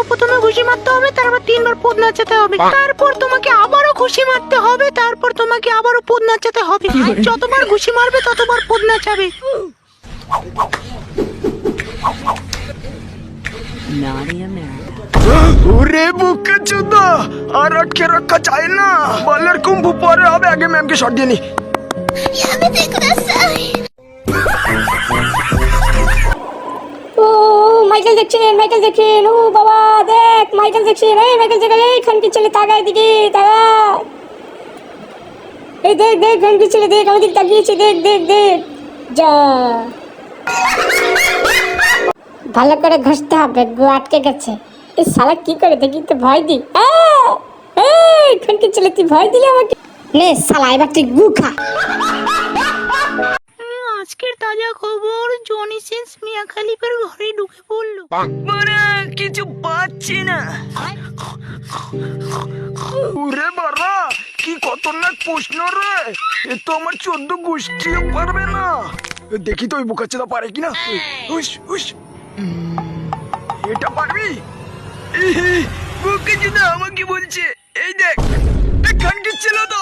প্রথমে ঘুষি মারতে হবে, তারপর 3বার পদ নাচাতে হবে, তারপর তোমাকে আবারও ঘুষি মারতে হবে, তারপর তোমাকে আবারও পদ নাচাতে হবে। যতবার ঘুষি মারবে ততবার পদ নাচাবে। ওরে বুকে চোদা, আর আটকে রাখা যায় না। বলের কুম্ভ পরে হবে, আগে ম্যামকে শট দিয়ে নি। ও মাইকেল জ্যাকসন, ও বাবা দেখ মাইকেল জ্যাকসন, এই মাইকেল জ্যাকসন, এই খানকি ছেলে তাকা এদিকে তাকা, এই দেখ দেখ খানকি ছেলে দেখ আমাদের তাকিয়েছে, দেখ দেখ দেখ যা। ভালো করে ঘষতে হবে, গু আটকে গেছে। এই শালা কি করে দেখি তো ভয় দি। এই খানকি ছেলে তুই ভয় দিলি আমাকে, নে শালা এবার তুই গু খা। আজকের তাজা খবর, জনি সিন্স মিয়া খলিফার ঘরে ঢুকে পড়লো। মানে কিছু পাচ্ছি না। ওরে বাবা, কি খতরনাক প্রশ্ন রে, এ তো আমার 14 গোষ্ঠীও পারবে না। দেখি তো ওই বোকাচোদা পারে কিনা। উস উস, এটা পারবি? বোকাচোদা আমাকে বলছে, এই দেখ খানকি ছিল তো